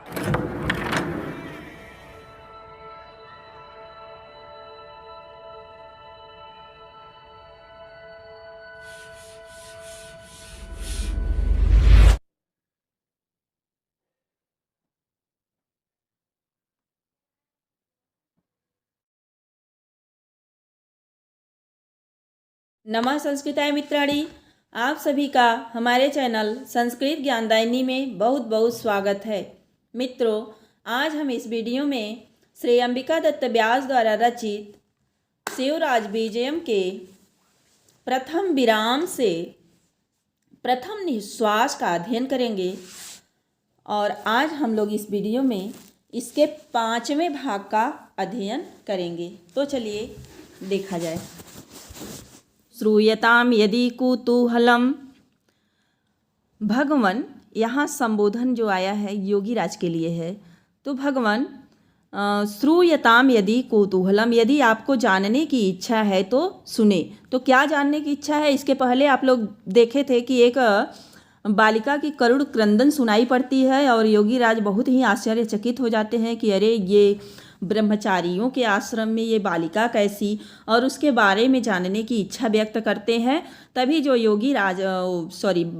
नमः संस्कृताय मित्राणि, आप सभी का हमारे चैनल संस्कृत ज्ञानदायिनी में बहुत बहुत स्वागत है। मित्रों, आज हम इस वीडियो में श्री अंबिका दत्त व्यास द्वारा रचित शिवराज विजयम के प्रथम विराम से प्रथम निश्वास का अध्ययन करेंगे और आज हम लोग इस वीडियो में इसके 5वें भाग का अध्ययन करेंगे। तो चलिए देखा जाए। श्रूयताम यदि कुतूहलम। भगवान, यहाँ संबोधन जो आया है योगी राज के लिए है। तो भगवान, श्रूयताम यदि कुतूहलम, यदि आपको जानने की इच्छा है तो सुने। तो क्या जानने की इच्छा है? इसके पहले आप लोग देखे थे कि एक बालिका की करुण क्रंदन सुनाई पड़ती है और योगी राज बहुत ही आश्चर्यचकित हो जाते हैं कि अरे ये ब्रह्मचारियों के आश्रम में ये बालिका कैसी, और उसके बारे में जानने की इच्छा व्यक्त करते हैं। तभी जो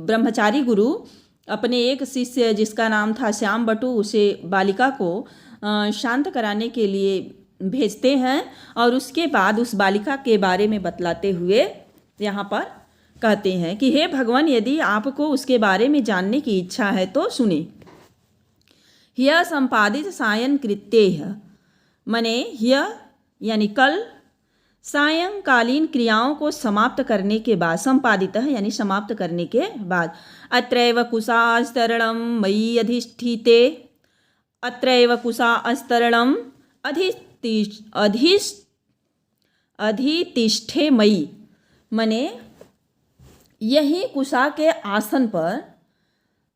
ब्रह्मचारी गुरु अपने एक शिष्य जिसका नाम था श्याम बटु, उसे बालिका को शांत कराने के लिए भेजते हैं और उसके बाद उस बालिका के बारे में बतलाते हुए यहाँ पर कहते हैं कि हे भगवान, यदि आपको उसके बारे में जानने की इच्छा है तो सुने। यह संपादित सायं कृत्य मने यह यानी कल सायंकालीन क्रियाओं को समाप्त करने के बाद, संपादित यानी समाप्त करने के बाद, अत्रैव कुशास्तरणम मयि अधिष्ठिते, अत्रैव कुशास्तरणम अधितिष्ठे मयि, मने यही कुशा के आसन पर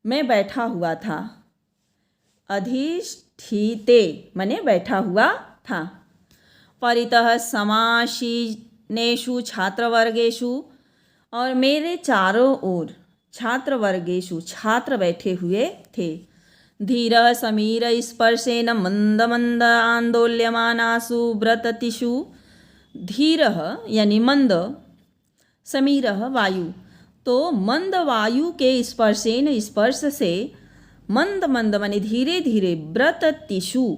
मैं बैठा हुआ था। अधिष्ठिते मने बैठा हुआ था। परितः समासीनेषु छात्रवर्गेषु, और मेरे चारों ओर छात्रवर्गेषु छात्र बैठे हुए थे। धीरः समीर स्पर्शेन मंद मंद आंदोल्यमानासु व्रततिषु, धीरः यानी मंद, समीरः वायु, तो मंद वायु के स्पर्शेन स्पर्श से, मंद मंद माने धीरे धीरे, व्रततिषु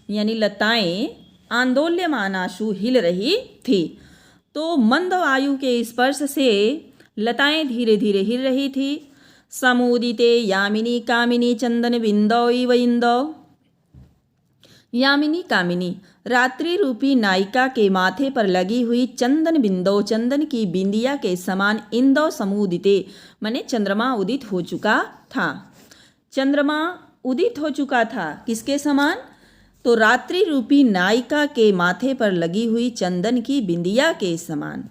यानी लताएं, आंदोल्यमानाशु हिल रही थी। तो मंद वायु के स्पर्श से लताएं धीरे धीरे हिल रही थी। समुदिते यामिनी कामिनी चंदन बिंदौ इव इंदौ, यामिनी कामिनी रात्रि रूपी नायिका के माथे पर लगी हुई चंदन बिंदौ, चंदन की बिंदिया के समान, इंदौ समुदिते माने चंद्रमा उदित हो चुका था। चंद्रमा उदित हो चुका था किसके समान? तो रात्रि रूपी नायिका के माथे पर लगी हुई चंदन की बिंदिया के समान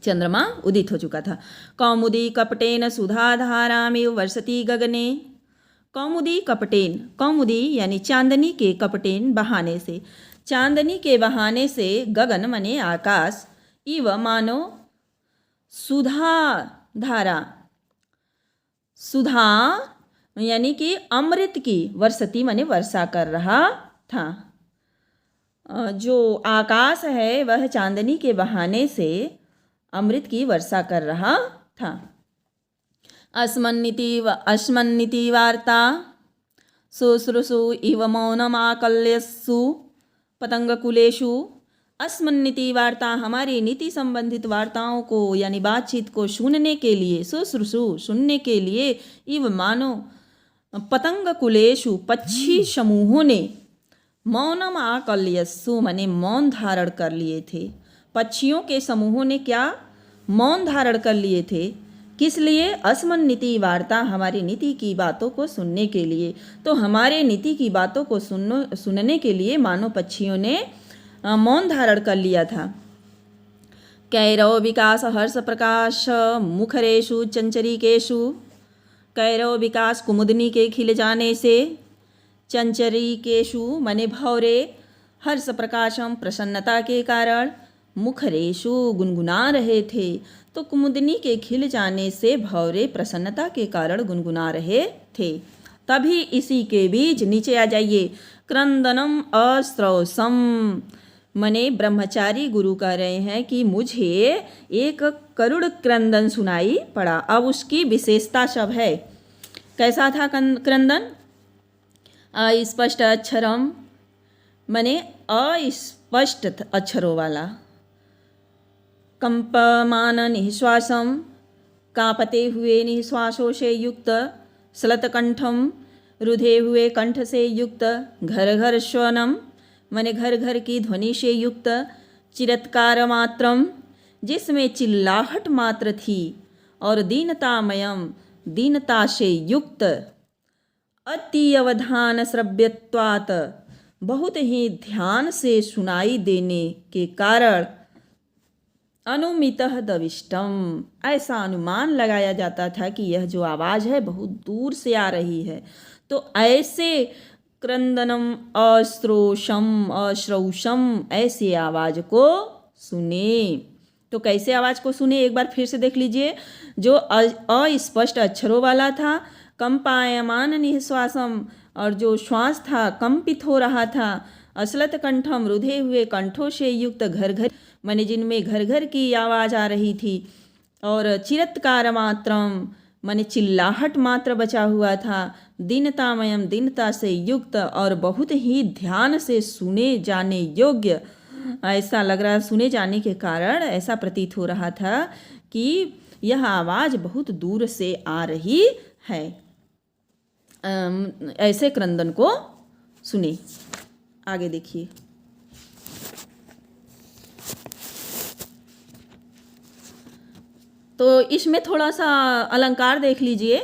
चंद्रमा उदित हो चुका था। कौमुदी कपटेन सुधाधारामिव वर्षति गगने, कौमुदी कपटेन, कौमुदी यानी चांदनी के, कपटेन बहाने से, चांदनी के बहाने से, गगन मने आकाश, इव मानो सुधा धारा, सुधा यानी कि अमृत की, वर्षति माने वर्षा कर रहा था। जो आकाश है वह चांदनी के बहाने से अमृत की वर्षा कर रहा था। अस्मन्निति वार्ता शुश्रूषु इव मौनमाकल्यसु पतंगकुलेषु, अस्मन्निति वार्ता हमारी नीति संबंधित वार्ताओं को यानी बातचीत को सुनने के लिए, शुश्रूषु सुनने के लिए, इव मानो पतंग कुलेशु पक्षी समूहों ने, मौनम आकल्यस्सु मने मौन धारण कर लिए थे। पक्षियों के समूहों ने क्या? मौन धारण कर लिए थे। किस लिए? अस्मन नीति वार्ता हमारी नीति की बातों को सुनने के लिए। तो हमारे नीति की बातों को सुनने के लिए मानो पक्षियों ने मौन धारण कर लिया था। कैरव विकास हर्ष प्रकाश मुखरेशु चंचरिकेशु, कैरव विकास कुमुदनी के खिल जाने से, चंचरिकेशु मने भौरे, हर्ष प्रकाशम प्रसन्नता के कारण, मुखरेशु गुनगुना रहे थे। तो कुमुदनी के खिल जाने से भौरे प्रसन्नता के कारण गुनगुना रहे थे। तभी इसी के बीच नीचे आ जाइए, क्रंदनम अस्त्रौसम, मने ब्रह्मचारी गुरु कह रहे हैं कि मुझे एक करुण क्रंदन सुनाई पड़ा। अब उसकी विशेषता सब है। कैसा था क्रंदन? अस्पष्ट अक्षरम, मने अस्पष्ट अक्षरों वाला, कंपमान निःश्वासम, कांपते हुए निःश्वासों से युक्त, श्लतकंठम, रुधे हुए कंठ से युक्त, घर घर श्वनम, मने घर घर की ध्वनि से युक्त, चिरत्कार मात्रम, जिसमें चिल्लाहट मात्र थी, और दीनतामयम, दीनता से युक्त, अति अवधान श्रव्यत्वात्, बहुत ही ध्यान से सुनाई देने के कारण, अनुमितः दविष्टम, ऐसा अनुमान लगाया जाता था कि यह जो आवाज़ है बहुत दूर से आ रही है। तो ऐसे क्रंदनम अस्त्रोषम अश्रौषम, ऐसे आवाज़ को सुने। तो कैसे आवाज़ को सुने एक बार फिर से देख लीजिए। जो अस्पष्ट अक्षरों वाला था, कंपायमान निःश्वासम, और जो श्वास था कंपित हो रहा था, अश्लत कंठम, रुधे हुए कंठों से युक्त, घर घर, माने जिनमें घर घर की आवाज़ आ रही थी, और चिरत्कार मात्रम, माने चिल्लाहट मात्र बचा हुआ था, दीनतामयम, दीनता से युक्त, और बहुत ही ध्यान से सुने जाने योग्य, ऐसा लग रहा, सुने जाने के कारण ऐसा प्रतीत हो रहा था कि यह आवाज़ बहुत दूर से आ रही है। ऐसे क्रंदन को सुने। आगे देखिए। तो इसमें थोड़ा सा अलंकार देख लीजिए।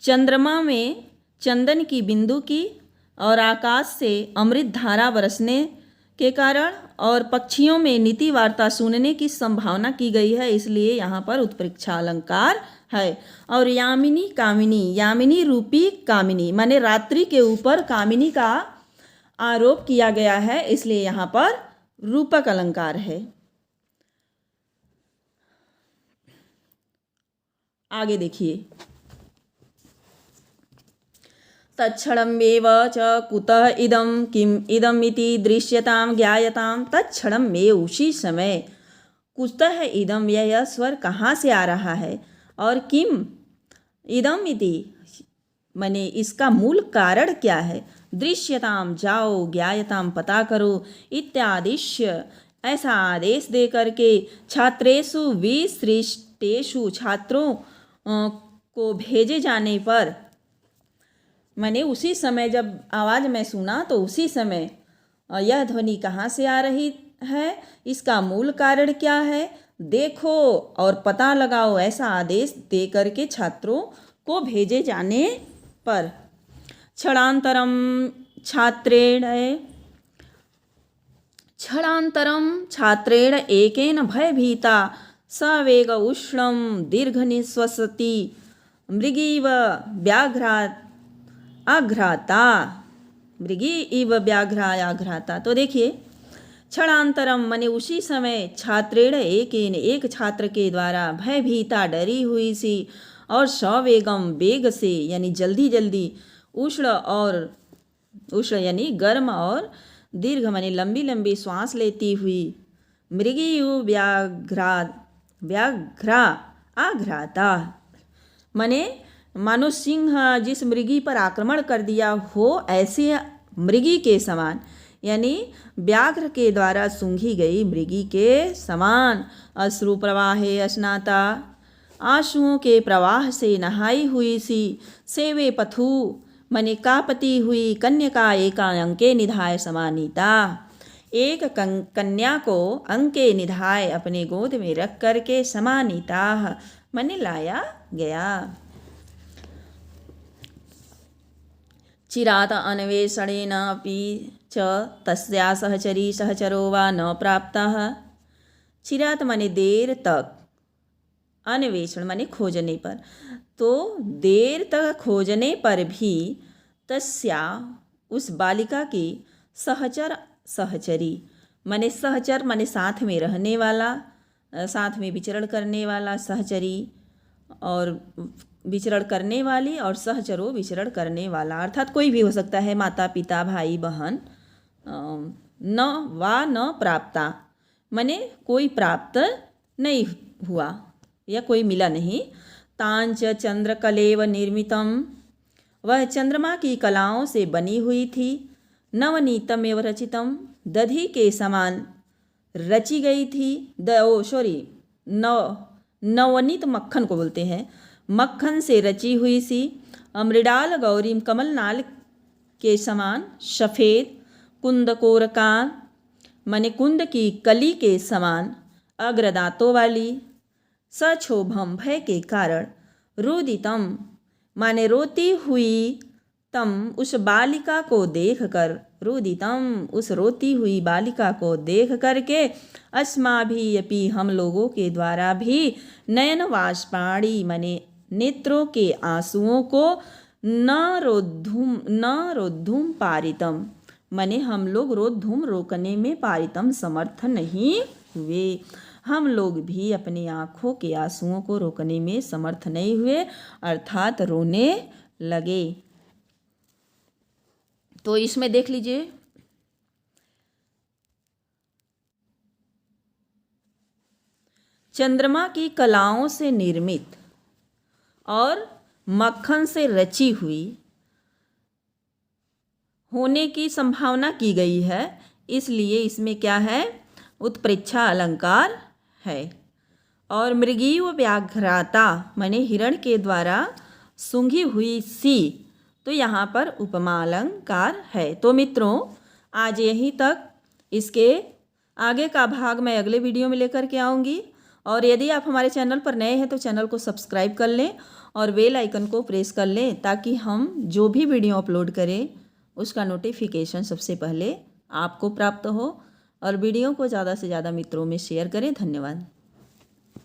चंद्रमा में चंदन की बिंदु की, और आकाश से अमृत धारा बरसने के कारण, और पक्षियों में नीति वार्ता सुनने की संभावना की गई है, इसलिए यहाँ पर उत्प्रेक्षा अलंकार है। और यामिनी कामिनी, यामिनी रूपी कामिनी, माने रात्रि के ऊपर कामिनी का आरोप किया गया है, इसलिए यहाँ पर रूपक अलंकार है। आगे देखिए। तत्क्षणमेव च कुतः इदं किम इदम इति दृश्यताम ज्ञायताम, तत्क्षणमेव, उसी समय, कुतः इदम, यह स्वर कहाँ से आ रहा है, और किम इदम इति, माने इसका मूल कारण क्या है, दृश्यताम, जाओ, ज्ञायताम, पता करो, इत्यादिश्य, ऐसा आदेश दे करके, छात्रेषु विसृष्टेषु, छात्रों को भेजे जाने पर, मैंने उसी समय जब आवाज़ में सुना तो उसी समय यह ध्वनि कहाँ से आ रही है, इसका मूल कारण क्या है, देखो और पता लगाओ, ऐसा आदेश दे करके छात्रों को भेजे जाने पर। क्षणांतरम छात्रेण एकेन भयभीता सवेग उष्णं दीर्घ निःश्वसति मृगीव व्याघ्रात आघ्राता, मृगी इव व्याघ्रा आघ्राता। तो देखिए, क्षणांतरम माने उसी समय, छात्रेण एकेन, एक छात्र के द्वारा, भयभीता, डरी हुई सी, और सवेगम, वेग से यानी जल्दी जल्दी, उष्ण यानी गर्म, और दीर्घ माने लंबी लंबी श्वास लेती हुई, मृगीयु व्याघ्रा आघ्राता, माने मानो सिंह जिस मृगी पर आक्रमण कर दिया हो, ऐसे मृगी के समान, यानी व्याघ्र के द्वारा सूंघी गई मृगी के समान, अश्रु प्रवाहे अस्नाता, आंसुओं के प्रवाह से नहाई हुई सी, सेवे पथु मने कापती हुई, कन्या एका अंके निधाय समानीता, एक कन्या को अंके निधाय अपने गोद में रख करके, समानीता मने लाया गया। चिरात अन्वेषणेन अपि च तस्या सहचरी सहचरो वा न प्राप्तः। चिरात माने देर तक, अन्वेषण माने खोजने पर, तो देर तक खोजने पर भी, तस्या उस बालिका की, सहचर सहचरी माने सहचर माने साथ में रहने वाला, साथ में विचरण करने वाला, सहचरी और विचरण करने वाली और सहचरो विचरण करने वाला, अर्थात कोई भी हो सकता है, माता पिता भाई बहन। न वा न प्राप्ता माने कोई प्राप्त नहीं हुआ या कोई मिला नहीं। तांच चंद्रकलेव निर्मितम वह चंद्रमा की कलाओं से बनी हुई थी। नवनीतम एवं रचितम दधी के समान रची गई थी। नवनीत मक्खन को बोलते हैं, मक्खन से रची हुई सी। अमृडाल गौरीम कमलनाल के समान सफ़ेद। कुंद कोरकान माने कुंद की कली के समान अग्रदातों वाली। सक्षोभम भय के कारण। रुदितम माने रोती हुई। तम उस बालिका को देखकर, रुदितम उस रोती हुई बालिका को देख करके, अस्माभिरपि हम लोगों के द्वारा भी, नयन वाष्पाणी माने नेत्रों के आंसुओं को, न रोद्धुम पारितम माने हम लोग रोद्धुम रोकने में पारितम समर्थ नहीं हुए। हम लोग भी अपनी आँखों के आंसुओं को रोकने में समर्थ नहीं हुए, अर्थात रोने लगे। तो इसमें देख लीजिए, चंद्रमा की कलाओं से निर्मित और मक्खन से रची हुई होने की संभावना की गई है, इसलिए इसमें क्या है, उत्प्रेक्षा अलंकार है। और मृगीव व्याघ्राता माने हिरण के द्वारा सूंघी हुई सी, तो यहाँ पर उपमा अलंकार है। तो मित्रों, आज यहीं तक। इसके आगे का भाग मैं अगले वीडियो में लेकर के आऊँगी। और यदि आप हमारे चैनल पर नए हैं तो चैनल को सब्सक्राइब कर लें और बेल आइकन को प्रेस कर लें, ताकि हम जो भी वीडियो अपलोड करें उसका नोटिफिकेशन सबसे पहले आपको प्राप्त हो। और वीडियो को ज़्यादा से ज़्यादा मित्रों में शेयर करें। धन्यवाद।